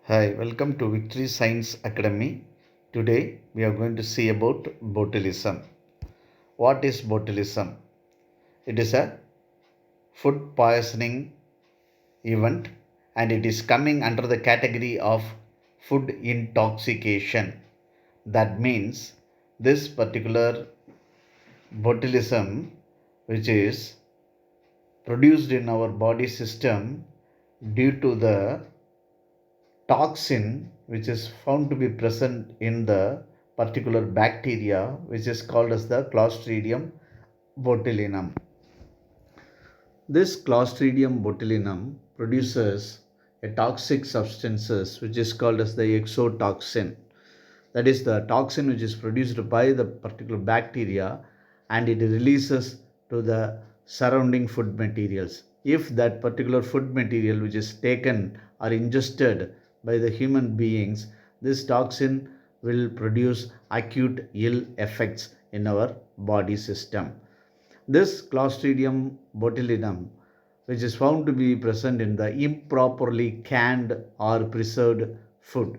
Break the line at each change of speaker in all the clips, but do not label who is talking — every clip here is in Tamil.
Hi, welcome to Victory Science Academy. Today we are going to see about botulism. What is botulism? It is a food poisoning event and it is coming under the category of food intoxication. That means this particular botulism, which is produced in our body system due to the toxin which is found to be present in the particular bacteria which is called as the Clostridium botulinum. This Clostridium botulinum produces a toxic substances which is called as the exotoxin. That is the toxin which is produced by the particular bacteria and it releases to the surrounding food materials. If that particular food material which is taken or ingested by the human beings, this toxin will produce acute ill effects in our body system. This Clostridium botulinum, which is found to be present in the improperly canned or preserved food.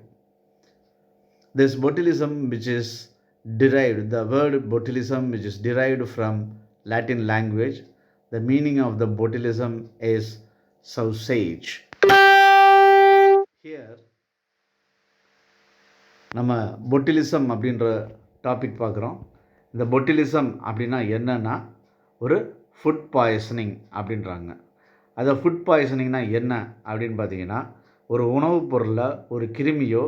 This botulism, which is derived, the word botulism, which is derived from Latin language, the meaning of the botulism is sausage. Here, நம்ம பொட்டிலிசம் அப்படின்ற டாபிக் பார்க்குறோம். இந்த பொட்டிலிசம் அப்படின்னா என்னன்னா ஒரு ஃபுட் பாய்சனிங் அப்படின்றாங்க. அதை ஃபுட் பாய்சனிங்னா என்ன அப்படின்னு பார்த்தீங்கன்னா, ஒரு உணவுப் பொருளில் ஒரு கிருமியோ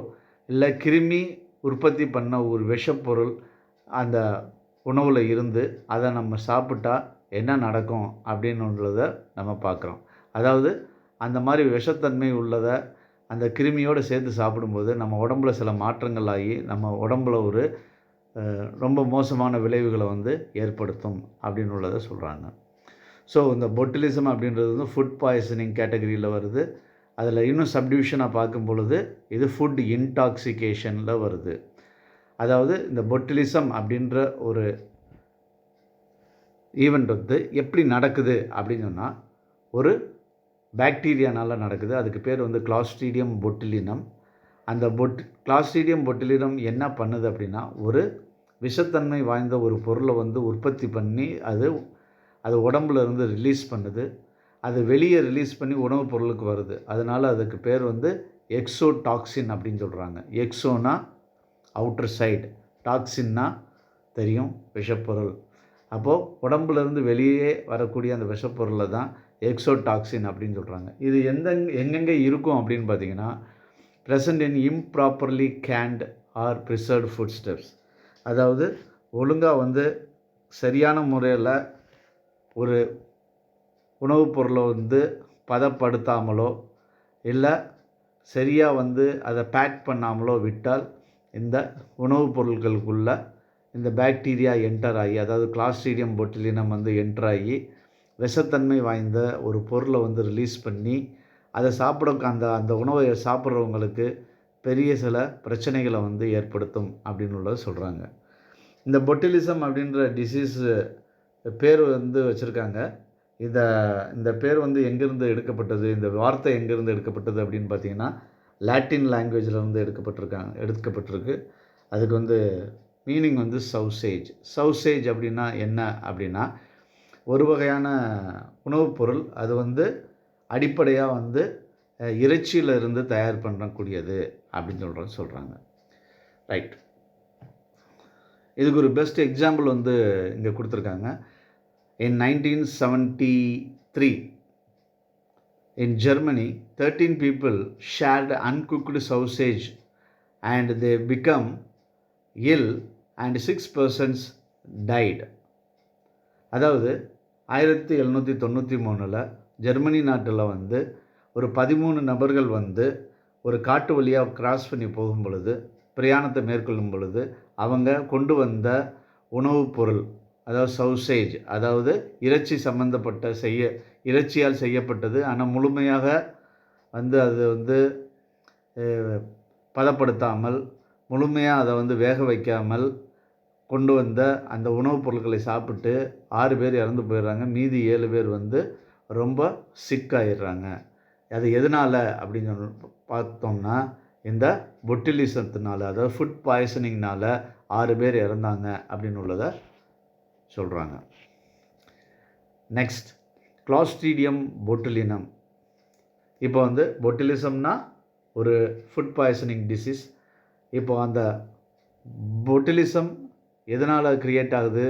இல்லை கிருமி உற்பத்தி பண்ண ஒரு விஷப்பொருள் அந்த உணவில் இருந்து அதை நம்ம சாப்பிட்டா என்ன நடக்கும் அப்படின்றத நம்ம பார்க்குறோம். அதாவது அந்த மாதிரி விஷத்தன்மை உள்ளதை அந்த கிருமியோடு சேர்த்து சாப்பிடும்போது நம்ம உடம்புல சில மாற்றங்கள் ஆகி நம்ம உடம்புல ஒரு ரொம்ப மோசமான விளைவுகளை ஏற்படுத்தும் அப்படின்னு உள்ளதை சொல்கிறாங்க. ஸோ இந்த பொட்டுலிசம் அப்படின்றது ஃபுட் பாய்சனிங் கேட்டகரியில் வருது. அதில் இன்னும் சப்டிவிஷனாக பார்க்கும் பொழுது இது ஃபுட் இன்டாக்சிகேஷனில் வருது. அதாவது இந்த பொட்டுலிசம் அப்படின்ற ஒரு ஈவெண்ட் எப்படி நடக்குது அப்படின்னு சொன்னால், ஒரு பாக்டீரியானால் நடக்குது. அதுக்கு பேர் கிளாஸ்ட்ரீடியம் பொட்டுலினம். அந்த கிளாஸ்ட்ரீடியம் பொட்டுலினம் என்ன பண்ணுது அப்படின்னா, ஒரு விஷத்தன்மை வாய்ந்த ஒரு பொருளை உற்பத்தி பண்ணி அது உடம்புல இருந்து ரிலீஸ் பண்ணுது. அது வெளியே ரிலீஸ் பண்ணி உணவுப் பொருளுக்கு வருது. அதனால் அதுக்கு பேர் எக்ஸோடாக்சின் அப்படின்னு சொல்கிறாங்க. எக்ஸோனா அவுட்டர் சைடு, டாக்ஸின்னா தெரியும் விஷப்பொருள். அப்போது உடம்புலேருந்து வெளியே வரக்கூடிய அந்த விஷப்பொருளை தான் எக்ஸோடாக்சின் அப்படின்னு சொல்கிறாங்க. இது எங்கெங்கே இருக்கும் அப்படின்னு பார்த்தீங்கன்னா, present in improperly canned or preserved food steps. அதாவது ஒழுங்காக சரியான முறையில் ஒரு உணவுப் பொருளை பதப்படுத்தாமலோ இல்லை சரியாக அதை பேக் பண்ணாமலோ விட்டால் இந்த உணவுப் பொருட்களுக்குள்ள இந்த பாக்டீரியா என்டர் ஆகி, அதாவது கிளாஸ்ட்ரீடியம் பொட்டுலினம் என்டர் ஆகி விஷத்தன்மை வாய்ந்த ஒரு பொருளை ரிலீஸ் பண்ணி அதை அந்த உணவை சாப்பிட்றவங்களுக்கு பெரிய சில பிரச்சனைகளை ஏற்படுத்தும் அப்படின்னு உள்ளதை சொல்கிறாங்க. இந்த பொட்டுலிசம் அப்படின்ற டிசீஸ் பேர் வச்சுருக்காங்க. இந்த பேர் எங்கேருந்து எடுக்கப்பட்டது, இந்த வார்த்தை எங்கேருந்து எடுக்கப்பட்டது அப்படின்னு பார்த்தீங்கன்னா, லாட்டின் லாங்குவேஜில் எடுக்கப்பட்டிருக்கு. அதுக்கு மீனிங் சவுசேஜ். சவுசேஜ் அப்படின்னா என்ன அப்படின்னா, ஒரு வகையான உணவுப் பொருள். அது அடிப்படையாக இறைச்சியிலிருந்து தயார் பண்ணக்கூடியது அப்படின்னு சொல்கிறாங்க. ரைட். இதுக்கு ஒரு பெஸ்ட் எக்ஸாம்பிள் இங்கே கொடுத்துருக்காங்க. In 1973, in Germany, 13 people shared uncooked sausage and they become ill and 6 persons died. அதாவது 1793 ஜெர்மனி நாட்டில் ஒரு 13 நபர்கள் ஒரு காட்டு வழியாக கிராஸ் பண்ணி போகும் பொழுது, பிரயாணத்தை மேற்கொள்ளும் பொழுது அவங்க கொண்டு வந்த உணவுப் பொருள், அதாவது சவுசேஜ், அதாவது இறைச்சி சம்பந்தப்பட்ட இறைச்சியால் செய்யப்பட்டது. ஆனால் முழுமையாக அது பதப்படுத்தாமல், முழுமையாக அதை வேக வைக்காமல் கொண்டு வந்த அந்த உணவுப் பொருட்களை சாப்பிட்டு 6 பேர் இறந்து போயிடுறாங்க. மீதி 7 பேர் ரொம்ப சிக்காயிடுறாங்க. அது எதனால் அப்படின்னு பார்த்தோம்னா, இந்த பொட்டிலிசத்தினால, அதாவது ஃபுட் பாய்சனிங்னால் 6 பேர் இறந்தாங்க அப்படின்னு உள்ளதை சொல்கிறாங்க. Next, clostridium botulinum. இப்போ வந்து பொட்டிலிசம்னா ஒரு ஃபுட் பாய்சனிங் டிசீஸ். இப்போ அந்த பொட்டிலிசம் எதனால் க்ரியேட் ஆகுது?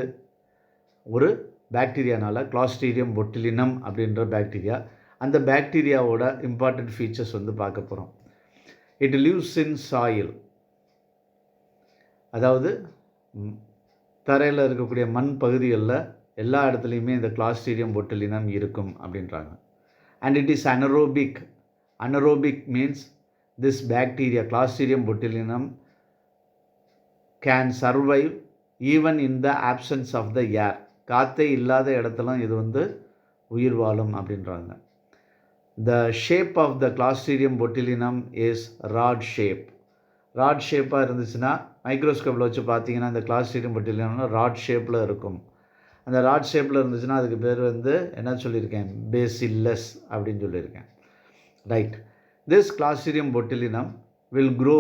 ஒரு பாக்டீரியானால், கிளாஸ்ட்ரீடியம் பொட்டுலினம் அப்படின்ற பாக்டீரியா. அந்த பாக்டீரியாவோட இம்பார்ட்டண்ட் ஃபீச்சர்ஸ் வந்து பார்க்க போகிறோம். இட் லிவ்ஸ் இன் சாயில், அதாவது தரையில் இருக்கக்கூடிய மண் பகுதிகளில் எல்லா இடத்துலையுமே இந்த கிளாஸ்ட்ரீடியம் பொட்டுலினம் இருக்கும் அப்படின்றாங்க. And it is anaerobic. Anaerobic means this bacteria clostridium botulinum can survive even in the absence of the air. காற்றே இல்லாத இடத்துல இது வந்து உயிர் வாழும் அப்படின்றாங்க. The shape of the Clostridium botulinum is rod shape. Rod ஷேப்பாக இருந்துச்சுன்னா மைக்ரோஸ்கோப்பில் வச்சு பார்த்தீங்கன்னா இந்த கிளாஸ்ட்ரீடியம் பொட்டுலினம்னா ராட் ஷேப்பில் இருக்கும். அந்த ராட் ஷேப்பில் இருந்துச்சுன்னா அதுக்கு பேர் வந்து என்ன சொல்லியிருக்கேன்? பேசில்லஸ் அப்படின்னு சொல்லியிருக்கேன். Right. This clostridium botulinum will grow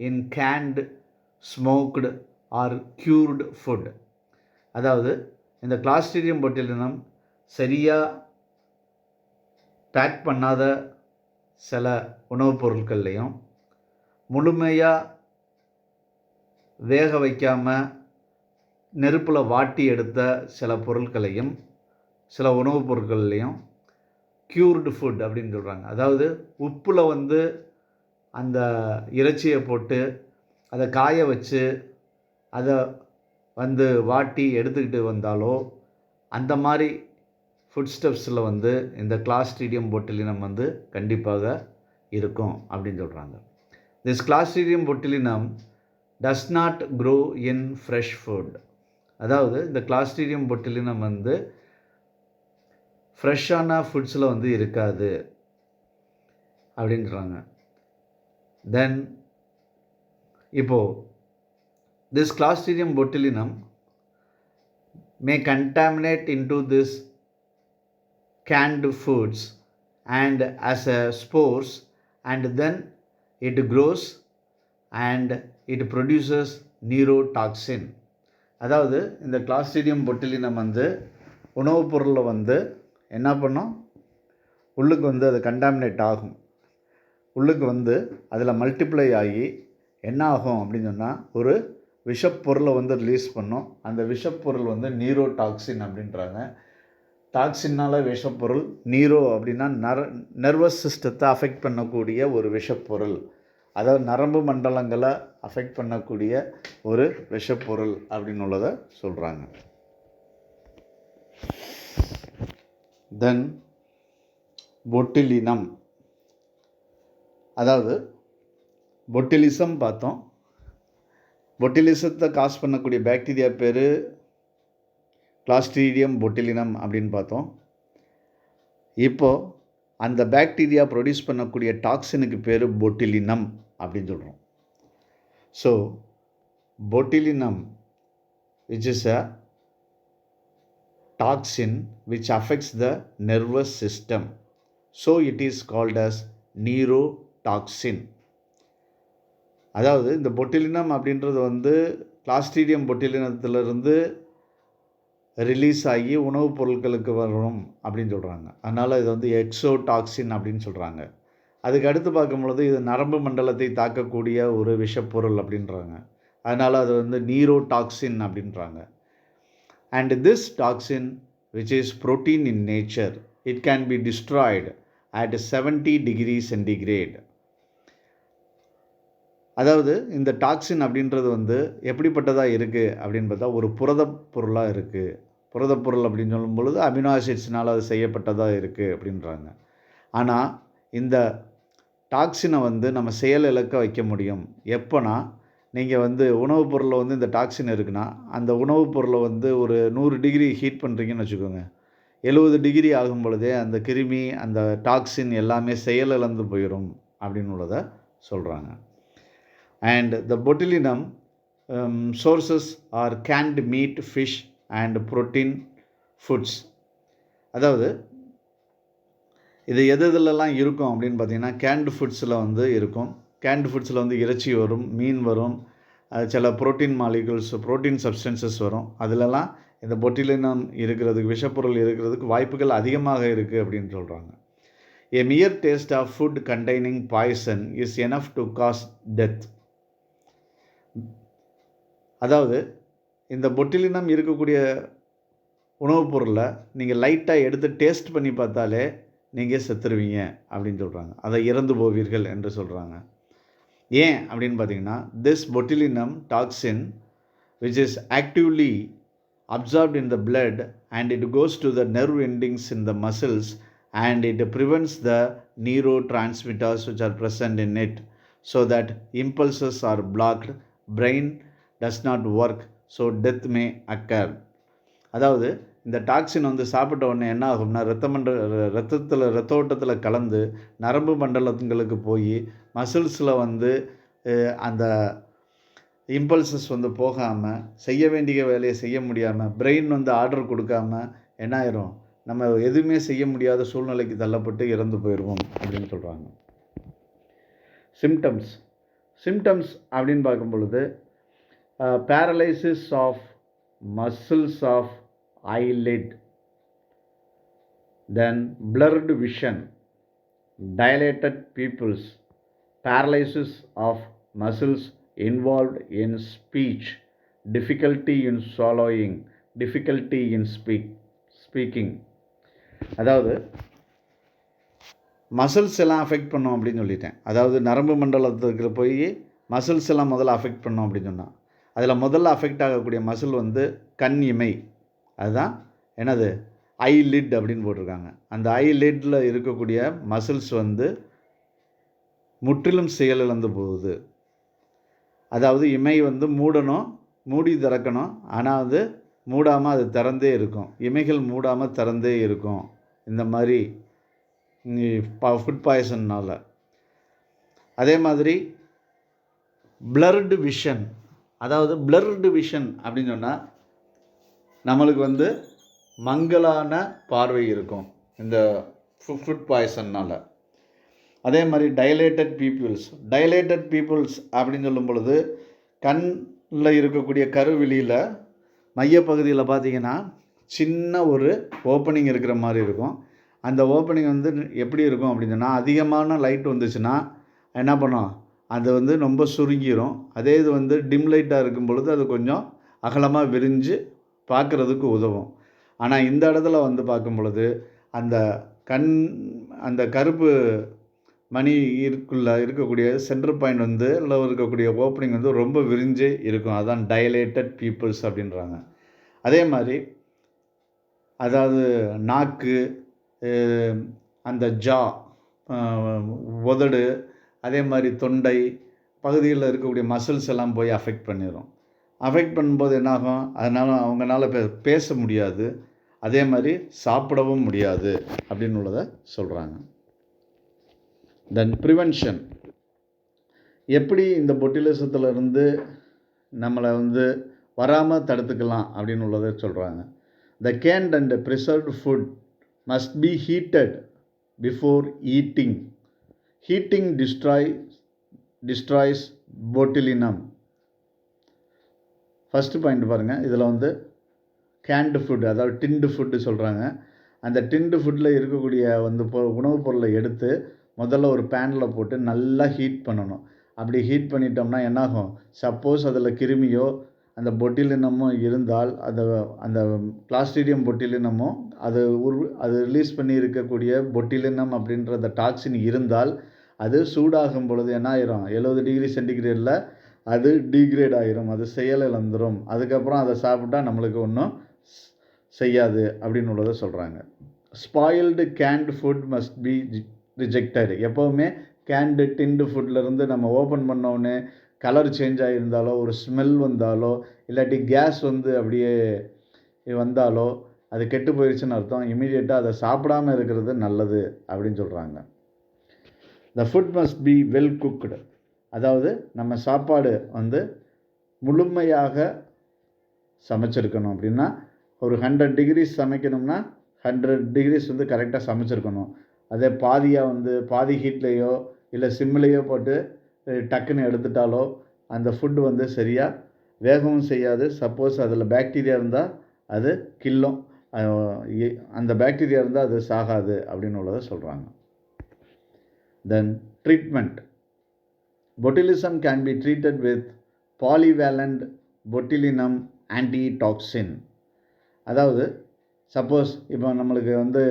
in canned, smoked or cured food. அதாவது இந்த கிளாஸ்ட்ரீடியம் பொட்டுலினம் சரியாக பேக் பண்ணாத சில உணவுப் பொருட்கள்லையும், முழுமையாக வேக வைக்காமல் நெருப்பில் வாட்டி எடுத்த சில பொருட்களையும், சில உணவுப் பொருட்கள்லையும் க்யூர்டு ஃபுட் அப்படின்னு சொல்கிறாங்க. அதாவது உப்பில் வந்து அந்த இறைச்சியை போட்டு அதை காய வச்சு அதை வந்து வாட்டி எடுத்துக்கிட்டு வந்தாலோ அந்த மாதிரி ஃபுட் ஸ்டெப்ஸில் வந்து இந்த கிளாஸ்ட்ரீடியம் பொட்டுலினம் வந்து கண்டிப்பாக இருக்கும் அப்படின்னு சொல்கிறாங்க. This clostridium botulinum does not grow in fresh food. அதாவது இந்த கிளாஸ்ட்ரீடியம் பொட்டுலினம் வந்து ஃப்ரெஷ்ஷான ஃபுட்ஸில் வந்து இருக்காது அப்படின்றாங்க. தென் இப்போது this clostridium botulinum may contaminate into this canned foods and as a spores, and then it grows and it produces neurotoxin. அதாவது இந்த கிளாஸ்ட்ரீடியம் பொட்டுலினம் வந்து உணவுப் பொருளில் வந்து என்ன பண்ணும்? உள்ளுக்கு வந்து அது கண்டாமினேட் ஆகும். உள்ளுக்கு வந்து அதில் மல்டிப்ளை ஆகி என்ன ஆகும் அப்படின்னு சொன்னால் ஒரு விஷப்பொருளை வந்து ரிலீஸ் பண்ணும். அந்த விஷப்பொருள் வந்து நியூரோடாக்சின் அப்படின்றாங்க. டாக்ஸினால் விஷப்பொருள், நீரோ அப்படின்னா நர்வஸ் சிஸ்டத்தை அஃபெக்ட் பண்ணக்கூடிய ஒரு விஷப்பொருள், அதாவது நரம்பு மண்டலங்களை அஃபெக்ட் பண்ணக்கூடிய ஒரு விஷப்பொருள் அப்படின்னு உள்ளதை சொல்கிறாங்க. தென் பொட்டுலினம், அதாவது பொட்டுலிசம் பார்த்தோம். பொட்டுலிசத்தை காஸ் பண்ணக்கூடிய பாக்டீரியா பேர் கிளாஸ்ட்ரீடியம் பொட்டுலினம் அப்படின்னு பார்த்தோம். இப்போது அந்த பாக்டீரியா ப்ரொடியூஸ் பண்ணக்கூடிய டாக்ஸினுக்கு பேர் பொட்டுலினம் அப்படின்னு சொல்கிறோம். So botulinum which is a toxin which affects the nervous system, so it is called as neurotoxin. அதாவது இந்த பொட்டுலினம் அப்படின்றது வந்து கிளாஸ்ட்ரீடியம் பொட்டுலினத்திலிருந்து ரிலீஸ் ஆகி உணவுப் பொருட்களுக்கு வரும் அப்படின்னு சொல்கிறாங்க. அதனால் இது வந்து எக்ஸோடாக்சின் அப்படின்னு சொல்கிறாங்க. அதுக்கு அடுத்து பார்க்கும்பொழுது இது நரம்பு மண்டலத்தை தாக்கக்கூடிய ஒரு விஷப்பொருள் அப்படின்றாங்க. அதனால் அது வந்து நீரோடாக்சின் அப்படின்றாங்க. And this toxin which is protein in nature, it can be destroyed at 70 degree centigrade. அதாவது இந்த டாக்ஸின் அப்படின்றது வந்து எப்படிப்பட்டதாக இருக்குது அப்படின்னு பார்த்தா ஒரு புரதப் பொருளாக இருக்குது. புரதப் பொருள் அப்படின்னு சொல்லும் பொழுது அமினோ ஆசிட்ஸ்னால் அது செய்யப்பட்டதாக இருக்குது அப்படின்றாங்க. ஆனால் இந்த டாக்ஸினை வந்து நம்ம செயல் இழக்க வைக்க முடியும். எப்போனா நீங்கள் வந்து உணவுப் பொருளில் வந்து இந்த டாக்ஸின் இருக்குன்னா அந்த உணவுப் பொருளை வந்து ஒரு 100 டிகிரி ஹீட் பண்ணுறீங்கன்னு வச்சுக்கோங்க, 70 டிகிரி ஆகும் பொழுதே அந்த கிருமி அந்த டாக்ஸின் எல்லாமே செயலிழந்து போயிடும் அப்படின்னு உள்ளதை சொல்கிறாங்க. And the botulinum sources are canned meat, fish and protein foods. அதாவது இது எதுலலாம் இருக்கும் அப்படின்னு பார்த்தீங்கன்னா கேன்டு ஃபுட்ஸில் வந்து இருக்கும். கேன்டு ஃபுட்ஸில் வந்து இறைச்சி வரும், மீன் வரும், சில புரோட்டீன் மாலிகுல்ஸ், புரோட்டீன் சப்ஸ்டன்சஸ் வரும். அதிலலாம் இந்த பொட்டிலினம் இருக்கிறதுக்கு, விஷப்பொருள் இருக்கிறதுக்கு வாய்ப்புகள் அதிகமாக இருக்குது அப்படின்னு சொல்கிறாங்க. A mere taste of food containing poison is enough to cause death. அதாவது இந்த பொட்டிலினம் இருக்கக்கூடிய உணவுப் பொருளை நீங்கள் லைட்டாக எடுத்து டேஸ்ட் பண்ணி பார்த்தாலே நீங்கள் செத்துருவீங்க அப்படின்னு சொல்கிறாங்க. அதை இறந்து போவீர்கள் என்று சொல்கிறாங்க. ஏன் அப்படின்னு பார்த்தீங்கன்னா, this botulinum toxin which is actively absorbed in the blood and it goes to the nerve endings in the muscles and it prevents the neurotransmitters which are present in it so that impulses are blocked, brain does not work, so death may occur. அதாவது இந்த டாக்ஸின் வந்து சாப்பிட்ட உடனே என்ன ஆகும்னா ரத்த ஓட்டத்தில் கலந்து நரம்பு மண்டலங்களுக்கு போய் மசில்ஸில் வந்து அந்த இம்பல்சஸ் வந்து போகாமல், செய்ய வேண்டிய வேலையை செய்ய முடியாமல், பிரெயின் வந்து ஆர்டர் கொடுக்காம என்ன ஆயிரும், நம்ம எதுவுமே செய்ய முடியாத சூழ்நிலைக்கு தள்ளப்பட்டு இறந்து போயிடுவோம் அப்படின்னு சொல்கிறாங்க. சிம்டம்ஸ் அப்படின்னு பார்க்கும் பொழுது paralysis of muscles of eyelid, then blurred vision, dilated pupils, paralysis of muscles involved in speech, difficulty in swallowing, difficulty in speaking. அதாவது மசில்ஸ் எல்லாம் அஃபெக்ட் பண்ணோம் அப்படின்னு சொல்லிட்டேன். அதாவது நரம்பு மண்டலத்துக்கு போய் மசில்ஸ் எல்லாம் முதல்ல அஃபெக்ட் பண்ணோம் அப்படின்னு சொன்னால், அதில் முதல்ல அஃபெக்ட் ஆகக்கூடிய மசில் வந்து கண் இமை. அதுதான் என்னது, ஐலிட் அப்படின்னு போட்டிருக்காங்க. அந்த ஐலிட்டில் இருக்கக்கூடிய மசில்ஸ் வந்து முற்றிலும் செயலிழந்து போகுது. அதாவது இமை வந்து மூடணும், மூடி திறக்கணும், ஆனால் அது மூடாமல் அது திறந்தே இருக்கும். இமைகள் மூடாமல் திறந்தே இருக்கும் இந்த மாதிரி ஃபுட் பாய்சன்னால். அதே மாதிரி பிளர்டு விஷன், அதாவது பிளர்டு விஷன் அப்படின்னு சொன்னால் நம்மளுக்கு வந்து மங்கலான பார்வை இருக்கும் இந்த ஃபுட் பாய்சன்னால். அதே மாதிரி டைலேட்டட் பீப்புள்ஸ் அப்படின்னு சொல்லும் பொழுது கண்ணில் இருக்கக்கூடிய கருவிழியில் மையப்பகுதியில் பார்த்திங்கன்னா சின்ன ஒரு ஓப்பனிங் இருக்கிற மாதிரி இருக்கும். அந்த ஓப்பனிங் வந்து எப்படி இருக்கும் அப்படின்னு சொன்னால், அதிகமான லைட் வந்துச்சுன்னா என்ன பண்ணோம், அது வந்து ரொம்ப சுருங்கிடும். அதே இது வந்து டிம் லைட்டாக இருக்கும் பொழுது அது கொஞ்சம் அகலமாக விரிஞ்சு பார்க்குறதுக்கு உதவும். ஆனால் இந்த இடத்துல வந்து பார்க்கும் பொழுது அந்த கருப்பு மணி இருக்கக்கூடிய சென்டர் பாயிண்ட் வந்து இல்லை இருக்கக்கூடிய ஓப்பனிங் வந்து ரொம்ப விரிஞ்சு இருக்கும். அதான் டைலேட்டட் பீப்புள்ஸ் அப்படின்றாங்க. அதே மாதிரி அதாவது நாக்கு, அந்த ஜா, உதடு, அதே மாதிரி தொண்டை பகுதியில் இருக்கக்கூடிய மசில்ஸ் எல்லாம் போய் அஃபெக்ட் பண்ணிடும். அஃபெக்ட் பண்ணும்போது என்னாகும், அதனால் அவங்களால பேச முடியாது, அதே மாதிரி சாப்பிடவும் முடியாது அப்படின்னு உள்ளதை சொல்கிறாங்க. தென் ப்ரிவென்ஷன், எப்படி இந்த பொட்டிலிசத்துலேருந்து நம்மளை வந்து வராமல் தடுத்துக்கலாம் அப்படின்னு உள்ளதை சொல்கிறாங்க. The canned and preserved food must be heated before eating. Heating destroys botulinum. First point பாருங்கள், இதில் வந்து கேன்டு ஃபுட், அதாவது டின்டு ஃபுட்டு சொல்கிறாங்க. அந்த டின்டு ஃபுட்டில் இருக்கக்கூடிய வந்து உணவுப் பொருளை எடுத்து முதல்ல ஒரு பேனில் போட்டு நல்லா ஹீட் பண்ணணும். அப்படி ஹீட் பண்ணிட்டோம்னா என்னாகும், சப்போஸ் அதில் கிருமியோ அந்த பொட்டிலினமோ இருந்தால் அந்த கிளாஸ்ட்ரீடியம் பொட்டிலினமோ அது ரிலீஸ் பண்ணி இருக்கக்கூடிய பொட்டிலினம் அப்படின்ற அந்த டாக்ஸின் இருந்தால் அது சூடாகும் பொழுது என்ன ஆயிரும், 70 டிகிரி சென்டிகிரேடில் அது டீக்ரேட் ஆகிரும், அது செயலிழந்துடும். அதுக்கப்புறம் அதை சாப்பிட்டா நம்மளுக்கு ஒன்றும் செய்யாது அப்படின்னு உள்ளதை சொல்கிறாங்க. Spoiled canned food must be rejected. எப்போவுமே கேன்டு டின்டு ஃபுட்லேருந்து நம்ம ஓப்பன் பண்ணோடனே கலர் சேஞ்ச் ஆகியிருந்தாலோ, ஒரு ஸ்மெல் வந்தாலோ, இல்லாட்டி கேஸ் வந்து அப்படியே வந்தாலோ அது கெட்டு போயிடுச்சுன்னு அர்த்தம். இமீடியட்டாக அதை சாப்பிடாமல் இருக்கிறது நல்லது அப்படின்னு சொல்கிறாங்க. The food must B well cooked. அதாவது நம்ம சாப்பாடு வந்து முழுமையாக சமைச்சிருக்கணும். அப்படின்னா ஒரு 100 டிகிரிஸ் சமைக்கணும்னா 100 டிகிரிஸ் வந்து கரெக்டாக சமைச்சிருக்கணும். அதே பாதியாக வந்து பாதி ஹீட்லேயோ இல்லை சிம்லேயோ போட்டு டக்குன்னு எடுத்துட்டாலோ அந்த ஃபுட்டு வந்து சரியாக வேகவும் செய்யாது. சப்போஸ் அதில் பாக்டீரியா இருந்தால் அது கில்லும். அந்த பாக்டீரியா இருந்தால் அது சாகாது அப்படின்னு உள்ளதை சொல்கிறாங்க. Then treatment. Botulism can be treated with polyvalent botulinum antitoxin. அதாவது சப்போஸ் இப்போ நம்மளுக்கு வந்து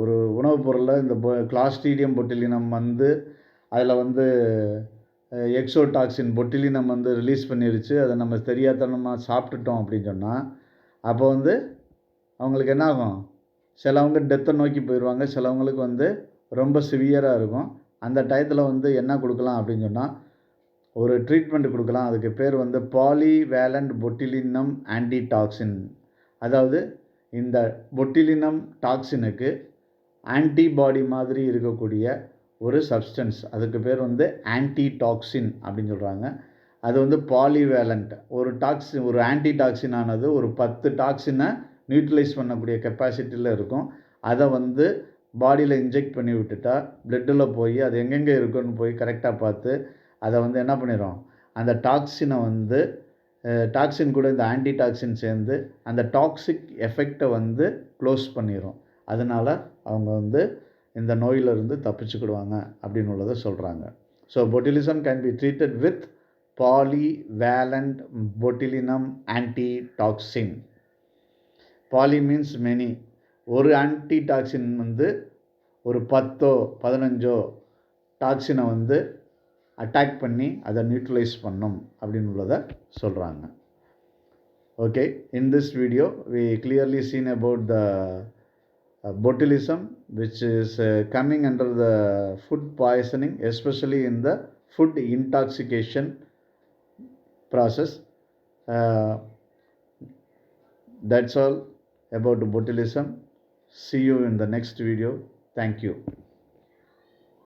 ஒரு உணவுப் பொருளில் இந்த கிளாஸ்ட்ரீடியம் பொட்டிலினம் வந்து அதில் வந்து எக்ஸோடாக்சின் பொட்டிலினம் வந்து ரிலீஸ் பண்ணிருச்சு, அதை நம்ம தெரியாதனமாக சாப்பிட்டுட்டோம் அப்படின்னு சொன்னால் அப்போ வந்து அவங்களுக்கு என்ன ஆகும், சிலவங்க டெத்தை நோக்கி போயிடுவாங்க, சிலவங்களுக்கு வந்து ரொம்ப சிவியராக இருக்கும். அந்த டயத்தில் வந்து என்ன கொடுக்கலாம் அப்படின்னு சொன்னால் ஒரு ட்ரீட்மெண்ட் கொடுக்கலாம். அதுக்கு பேர் வந்து பாலிவேலண்ட் பொட்டிலினம் ஆன்டிடாக்சின். அதாவது இந்த பொட்டிலினம் டாக்சினுக்கு ஆன்டிபாடி மாதிரி இருக்கக்கூடிய ஒரு சப்ஸ்டன்ஸ், அதுக்கு பேர் வந்து ஆன்டிடாக்சின் அப்படின்னு சொல்கிறாங்க. அது வந்து பாலிவேலண்ட் ஒரு ஆன்டிடாக்சின் ஆனது ஒரு 10 டாக்ஸினை நியூட்ரலைஸ் பண்ணக்கூடிய கெப்பாசிட்டியில் இருக்கும். அதை வந்து பாடியில் இன்ஜெக்ட் பண்ணி விட்டுட்டா பிளட்டில் போய் அது எங்கெங்கே இருக்குன்னு போய் கரெக்டாக பார்த்து அதை வந்து என்ன பண்ணிடும், அந்த டாக்ஸினை வந்து டாக்ஸின் கூட இந்த ஆன்டிடாக்சின் சேர்ந்து அந்த டாக்ஸிக் எஃபெக்டை வந்து க்ளோஸ் பண்ணிடும். அதனால் அவங்க வந்து இந்த நோயிலிருந்து தப்பிச்சுக்கிடுவாங்க அப்படின்னு உள்ளதை சொல்கிறாங்க. So botulism can be treated with polyvalent botulinum antitoxin. Poly means many. ஒரு ஆன்டிடாக்சின் வந்து ஒரு 10 15 டாக்ஸினை வந்து அட்டாக் பண்ணி அதை நியூட்ரலைஸ் பண்ணும் அப்படின்னு உள்ளதை சொல்கிறாங்க. Okay, in this video we clearly seen about the botulism, which is coming under the food poisoning, especially in the food intoxication process. That's all about botulism. See you in the next video. Thank you.